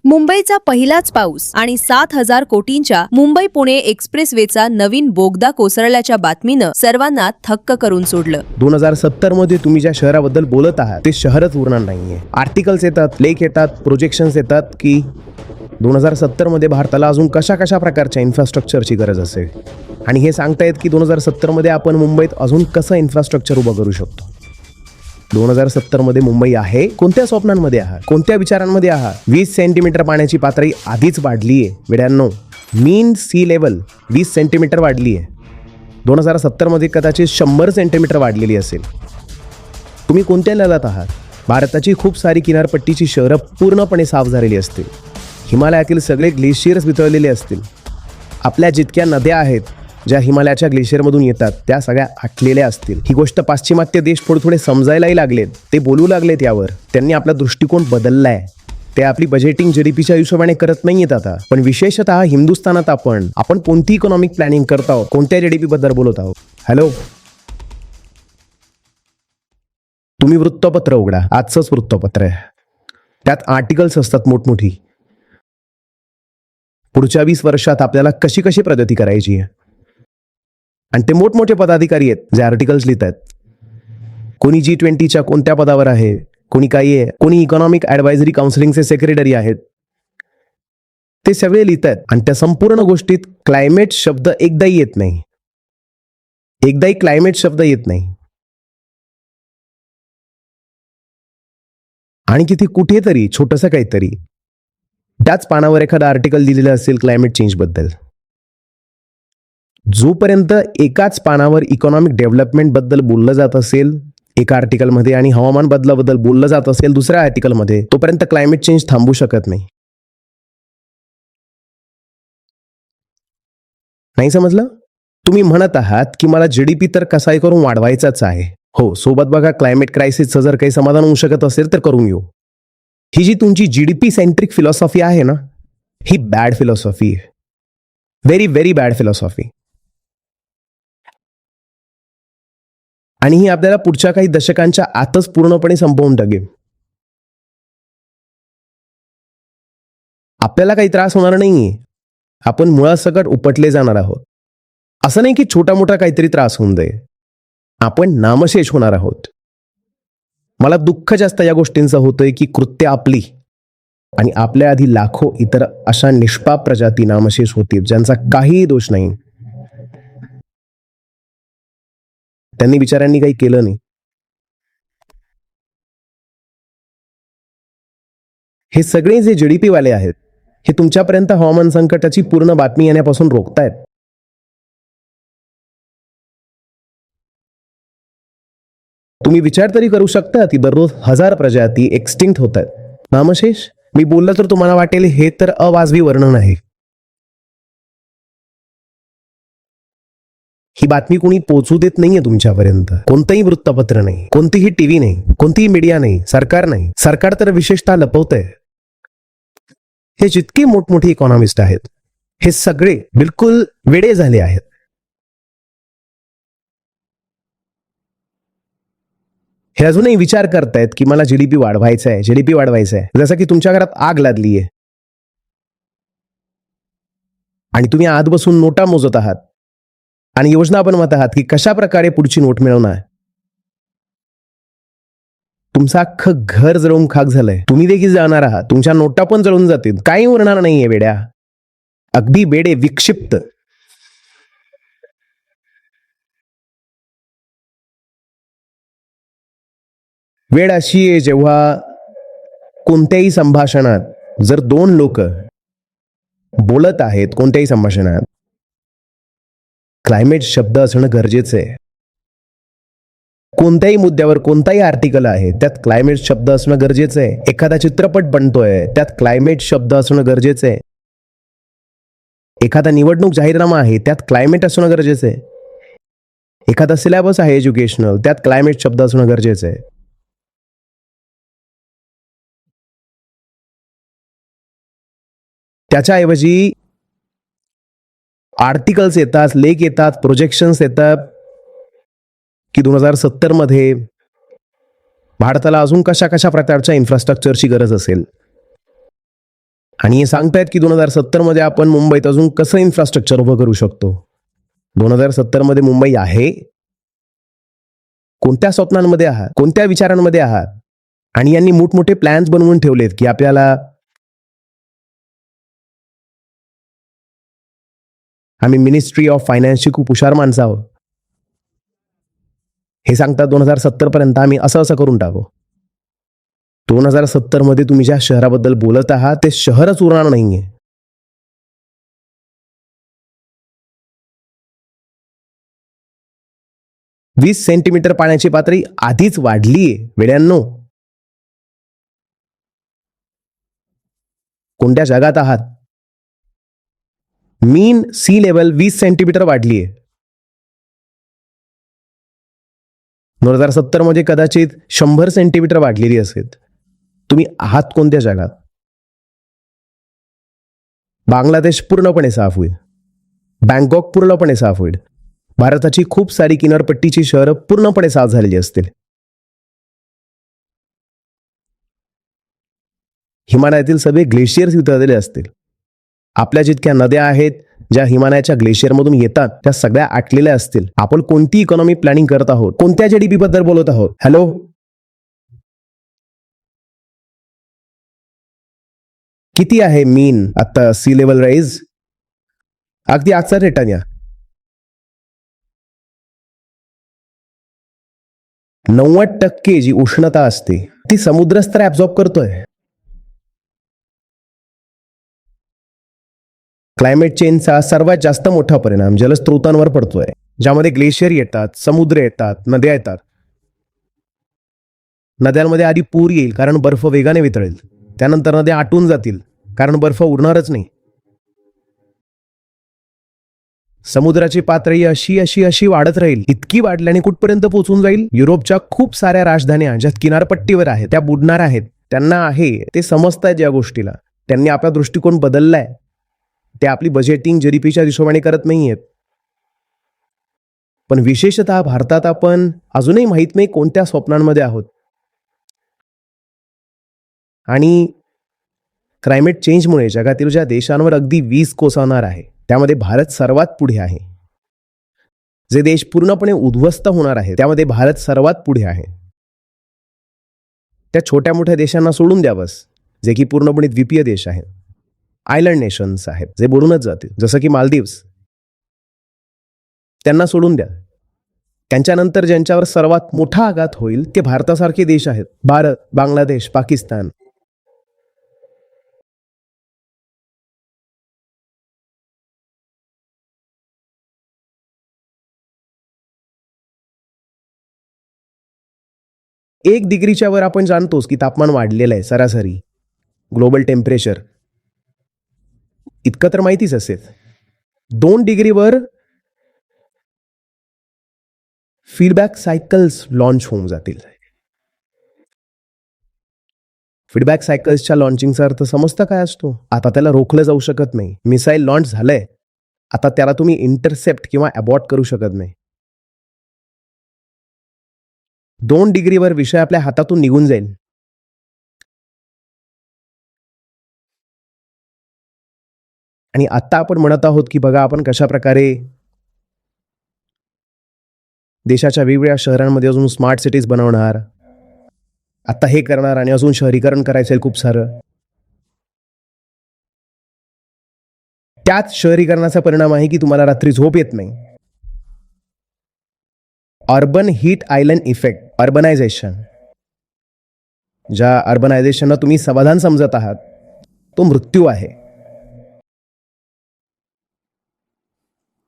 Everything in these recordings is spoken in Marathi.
मुंबईचा पहिलाच पाऊस आणि 7,000 कोटींच्या मुंबई पुणे एक्सप्रेसवेचा नवीन बोगदा कोसळल्याच्या बातमीनं सर्वांना थक्क करून सोडलं. 2070 मध्ये तुम्ही ज्या शहराबद्दल बोलत आहात ते शहरच उरणार नाहीये. आर्टिकल्स येतात, लेख येतात, प्रोजेक्शन्स येतात की 2070 मध्ये भारताला अजून कशा प्रकारच्या इन्फ्रास्ट्रक्चरची गरज असेल आणि हे सांगतायत की 2070 मध्ये आपण मुंबईत अजून कसं इन्फ्रास्ट्रक्चर उभं करू शकतो. 2070 मध्ये मुंबई आहे. कोणत्या स्वप्नांमध्ये आहात, कोणत्या विचारांमध्ये आहात? 20 सेंटीमीटर पाण्याची पातळी आधीच वाढली आहे वेड्यांनो. मीन सी लेवल 20 सेंटीमीटर वाढली आहे. 2070 मध्ये कदाचित 100 सेंटीमीटर वाढलेली असेल. तुम्ही कोणत्या लढत आहात? भारताची खूप सारी किनारपट्टीची शहरं पूर्णपणे साफ झालेली असतील. हिमालयातील सगळे ग्लेशियर्स वितळलेले असतील. आपल्या जितक्या नद्या आहेत ज्या हिमालयाच्या ग्लेशियरमधून येतात त्या सगळ्या आटलेल्या असतील. ही गोष्ट पाश्चिमात्य देश थोडे समजायलाही लागलेत. ते बोलू लागलेत यावर. त्यांनी आपला दृष्टिकोन बदललाय. ते आपली बजेटिंग जीडीपीच्या हिशोबाने करत नाहीयेत आता. पण विशेषतः हिंदुस्थानात आपण कोणती इकॉनॉमिक प्लॅनिंग करत आहोत, कोणत्या जीडीपी बद्दल बोलत आहोत? हॅलो, तुम्ही वृत्तपत्र उघडा. आजचंच वृत्तपत्र आहे. त्यात आर्टिकल्स असतात मोठमोठी. पुढच्या 20 वर्षात आपल्याला कशी प्रगती करायची आहे आणि ते मोठमोठे पदाधिकारी आहेत जे आर्टिकल्स लिहितात. कोणी G20च्या कोणत्या पदावर आहे, कोणी काही आहे, कोणी इकॉनॉमिक ॲडवायझरी काउन्सिलिंगचे सेक्रेटरी आहेत. ते सगळे लिहितात आणि त्या संपूर्ण गोष्टीत क्लायमेट शब्द एकदाही येत नाही. एकदाही क्लायमेट शब्द येत नाही. आणि किती कुठेतरी छोटंसं काहीतरी त्याच पानावर एखादं आर्टिकल दिलेलं असेल क्लायमेट चेंज बद्दल. जोपर्यंत एकाच पानावर इकॉनॉमिक डेव्हलपमेंट बद्दल बोललं जात असेल एका आर्टिकलमध्ये आणि हवामान बदलाबद्दल बोललं जात असेल दुसऱ्या आर्टिकलमध्ये, तोपर्यंत क्लायमेट चेंज थांबू शकत नाही. नाही समजलं? तुम्ही म्हणत आहात की मला जीडीपी तर कसाही करून वाढवायचाच आहे. हो, सोबत बघा क्लायमेट क्रायसिसचं जर काही समाधान होऊ शकत असेल तर करून घेऊ. ही जी तुमची जीडीपी सेंट्रिक फिलॉसॉफी आहे ना, ही बॅड फिलॉसॉफी आहे. Very bad philosophy. आणि ही आपल्याला पुढच्या काही दशकांच्या आतच पूर्णपणे संपवून टाकेल. आपल्याला काही त्रास होणार नाहीये. आपण मुळासकट उपटले जाणार आहोत. असं नाही की छोटा मोठा काहीतरी त्रास होऊन दे. आपण नामशेष होणार आहोत. मला दुःख जास्त या गोष्टींचं होतंय की कृत्य आपली आणि आपल्या आधी लाखो इतर अशा निष्पाप प्रजाती नामशेष होतील ज्यांचा काहीही दोष नाही. त्यांनी बिचाऱ्यांनी काही केलं नाही. हे सगळे जे जीडीपी वाले आहेत हे तुमच्यापर्यंत हवामान संकटाची पूर्ण बातमी येण्यापासून रोखतायत. तुम्ही विचार तरी करू शकता की दररोज 1000 प्रजाती एक्सटिंक्ट होत आहेत. नामशेष? मी बोललं तर तुम्हाला वाटेल हे तर अवाजवी वर्णन आहे. ही बातमी कोणी पोहोचू देत नाहीये तुमच्यापर्यंत. कोणतंही वृत्तपत्र नाही, कोणतीही टीव्ही नाही, कोणतीही मीडिया नाही, सरकार नाही. सरकार तर विशेषतः लपवतंय. हे जितके मोठमोठे इकॉनॉमिस्ट आहेत हे सगळे बिलकुल वेडे झाले आहेत. हे अजूनही विचार करतायत की मला जीडीपी वाढवायचा आहे, जीडीपी वाढवायचा आहे. जसं की तुमच्या घरात आग लागली आहे आणि तुम्ही आत बसून नोटा मोजत आहात आणि योजना बनवत आहात की कशा प्रकारे पुढची नोट मिळवणार. तुमचं अख्खं घर जळून खाक झालंय. तुम्ही देखील जाणार आहात. तुमच्या नोटा पण जळून जातील. काही उरणार नाहीये वेड्या. अगदी बेडे विक्षिप्त. वेळ अशी आहे जेव्हा कोणत्याही संभाषणात जर 2 लोक बोलत आहेत, कोणत्याही संभाषणात क्लायमेट शब्द असणं गरजेचं आहे. कोणत्याही मुद्द्यावर कोणताही आर्टिकल आहे त्यात क्लायमेट शब्द असणं गरजेचं आहे. एखादा चित्रपट बनतोय त्यात क्लायमेट शब्द असणं गरजेचं आहे. एखादा निवडणूक जाहीरनामा आहे त्यात क्लायमेट असणं गरजेचं आहे. एखादा सिलेबस आहे एज्युकेशनल त्यात क्लायमेट शब्द असणं गरजेचं आहे. त्याच्याऐवजी आर्टिकल्स येतात, लेख येतात, प्रोजेक्शन्स येतात की 2070 मध्ये भारताला अजून कशा प्रकारच्या इन्फ्रास्ट्रक्चरची गरज असेल. आणि हे सांगतायत की 2070 मध्ये आपण मुंबईत अजून कसं इन्फ्रास्ट्रक्चर उभं करू शकतो. 2070 मध्ये मुंबई आहे. कोणत्या स्वप्नांमध्ये आहात, कोणत्या विचारांमध्ये आहात? आणि यांनी मोठमोठे प्लॅन्स बनवून ठेवलेत की आपल्याला आम्ही मिनिस्ट्री ऑफ फायनान्सची खूप हुशार माणसं आहोत. हे सांगतात 2070 पर्यंत आम्ही असं असं करून टाकू. 2070 मध्ये तुम्ही ज्या शहराबद्दल बोलत आहात ते शहरच उरणार नाहीये. वीस सेंटीमीटर पाण्याची पातळी आधीच वाढलीये वेड्यांनो. कोणत्या जगात आहात? मीन सी लेवल 20 सेंटीमीटर वाढलीये. 2070 मध्ये कदाचित 100 सेंटीमीटर वाढलेली असेल. तुम्ही आहात कोणत्या जगात? बांगलादेश पूर्णपणे साफ होईल. बँकॉक पूर्णपणे साफ होईल. भारताची खूप सारी किनारपट्टीची शहरं पूर्णपणे साफ झालेली असतील. हिमालयातील सगळे ग्लेशियर्स वितळलेले असतील. आपल्या जितक्या नद्या आहेत ज्या हिमालयाच्या ग्लेशियरमधून येतात त्या सगळ्या आटलेल्या असतील. आपण कोणती इकॉनॉमी प्लॅनिंग करत आहोत? कोणत्या जीडीपी बद्दल बोलत आहोत? हॅलो, किती आहे मीन आता सी लेवल राईज? अगदी आजचा रेटान या 90% जी उष्णता असते ती समुद्रस्तर ऍब्झॉर्ब करतोय. क्लायमेट चेंजचा सर्वात जास्त मोठा परिणाम जलस्रोतांवर पडतोय, ज्यामध्ये ग्लेशियर येतात, समुद्र येतात, नद्या येतात. नद्यांमध्ये आधी पूर येईल कारण बर्फ वेगाने वितळेल. त्यानंतर नद्या आटून जातील कारण बर्फ उरणारच नाही. समुद्राची पातळी अशी अशी अशी वाढत राहील. इतकी वाढल्याने कुठपर्यंत पोहोचून जाईल? युरोपच्या खूप साऱ्या राजधान्या ज्या किनारपट्टीवर आहेत त्या बुडणार आहेत. त्यांना आहे ते समजतायत या गोष्टीला. त्यांनी आपला दृष्टिकोन बदललाय. ते आपली बजेटिंग जीडीपीच्या हिशोबाने करत नाहीयेत. पण विशेषतः भारतात आपण अजूनही माहित नाही कोणत्या स्वप्नांमध्ये आहोत. आणि क्लायमेट चेंजमुळे जगातील ज्या देशांवर अगदी वीज कोसळणार आहे त्यामध्ये भारत सर्वात पुढे आहे. जे देश पूर्णपणे उद्ध्वस्त होणार आहे त्यामध्ये भारत सर्वात पुढे आहे. त्या छोट्या मोठ्या देशांना सोडून द्यावंस जे की पूर्णपणे द्वीपीय देश आहेत, आयलंड नेशन्स आहेत जे बुडूनच जातील, जसं की मालदीव्स. त्यांना सोडून द्या. त्यांच्यानंतर ज्यांच्यावर सर्वात मोठा आघात होईल ते भारतासारखे देश आहेत. भारत, बांगलादेश, पाकिस्तान. एक डिग्रीच्या वर आपण जाणतोच की तापमान वाढलेलं आहे सरासरी. ग्लोबल टेम्परेचर इतकं तर माहितीच असेल. 2 डिग्रीवर फीडबॅक सायकल्स लॉन्च होऊन जातील. फीडबॅक सायकल्सच्या लॉन्चिंगचा अर्थ समजता काय असतो? आता त्याला रोखलं जाऊ शकत नाही. मिसाईल लॉन्च झालंय, आता त्याला तुम्ही इंटरसेप्ट किंवा अबॉर्ट करू शकत नाही. 2 डिग्रीवर विषय आपल्या हातातून निघून जाईल. आणि आता आपण म्हणत आहोत की बघा आपण कशा प्रकारे देशाच्या वेगवेगळ्या शहरांमध्ये अजून स्मार्ट सिटीज बनवणार, आता हे करणार आणि अजून शहरीकरण करायचं खूप सारं. त्याच शहरीकरणाचा परिणाम आहे की तुम्हाला रात्री झोप येत नाही. Urban heat island effect, urbanisation. ज्या अर्बनायझेशनला तुम्ही समाधान समजत आहात तो मृत्यू आहे.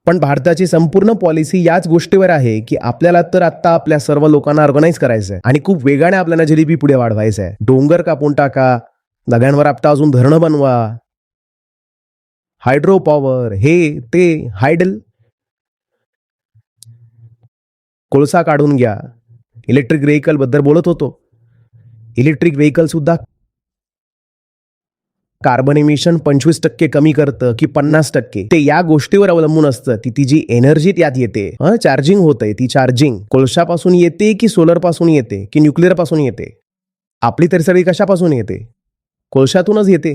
पण भारताची संपूर्ण पॉलिसी याच गोष्टीवर आहे की आपल्याला तर आता आपल्या सर्व लोकांना ऑर्गनाईज करायचं आहे आणि खूप वेगाने आपल्याला जीडीपी पुढे वाढवायचं आहे. डोंगर कापून टाका, दगडांवर आपटा अजून धरणं बनवा, हायड्रो पॉवर, हे ते हायडल, कोळसा काढून घ्या. इलेक्ट्रिक व्हेकल बद्दल बोलत होतो. इलेक्ट्रिक व्हेकल सुद्धा कार्बन इमिशन 25% कमी करतं की 50%, ते या गोष्टीवर अवलंबून असतं. ती जी एनर्जी त्यात येते, चार्जिंग होते, ती चार्जिंग कोळशापासून येते की सोलर पासून येते की न्यूक्लिअर पासून येते? आपली तरी सगळी कशापासून येते? कोळशातूनच येते.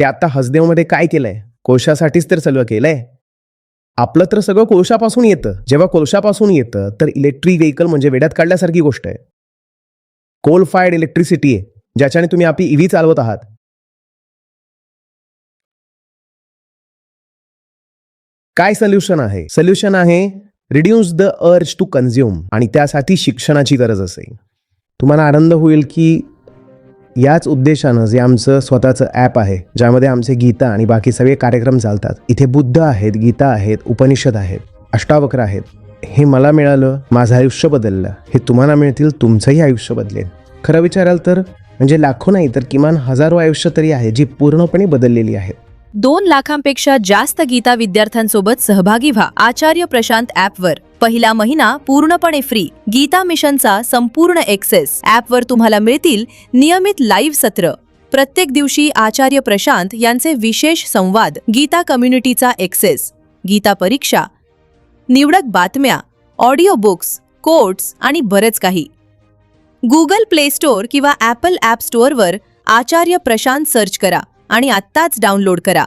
ते आता हसदेवमध्ये काय केलंय? कोळशासाठीच तर सगळं केलंय. आपलं तर सगळं कोळशापासून येतं. जेव्हा कोळशापासून येतं तर इलेक्ट्रिक व्हेकल म्हणजे वेड्यात काढल्यासारखी गोष्ट आहे. कोल फायर्ड इलेक्ट्रिसिटी आहे ज्याच्याने तुम्ही आपली ईव्ही चालवत आहात. काय सोल्युशन आहे? सोल्युशन आहे reduce the urge to consume, आणि त्यासाठी शिक्षणाची गरज असेल. तुम्हाला आनंद होईल की याच उद्देशानं जे आमचं स्वतःचं ॲप आहे ज्यामध्ये आमचे गीता आणि बाकी सगळे कार्यक्रम चालतात, इथे बुद्ध आहेत, गीता आहेत, उपनिषद आहेत, अष्टावक्र आहेत. हे मला मिळालं, माझं आयुष्य बदललं. हे तुम्हाला मिळतील, तुमचंही आयुष्य बदलेल. खरं विचाराल तर म्हणजे लाखो नाही तर किमान हजारो आयुष्य तरी आहे जी पूर्णपणे बदललेली आहेत. 2 लाखांपेक्षा जास्त गीता विद्यार्थ्यांसोबत सहभागी व्हा आचार्य प्रशांत ॲपवर. पहिला महिना पूर्णपणे फ्री. गीता मिशनचा संपूर्ण एक्सेस. ॲपवर तुम्हाला मिळतील नियमित लाईव्ह सत्र, प्रत्येक दिवशी आचार्य प्रशांत यांचे विशेष संवाद, गीता कम्युनिटीचा एक्सेस, गीता परीक्षा, निवडक बातम्या, ऑडिओ बुक्स, कोट्स आणि बरेच काही. गुगल प्ले स्टोअर किंवा ॲपल ॲप स्टोअरवर आचार्य प्रशांत सर्च करा आणि आत्ताच डाउनलोड करा.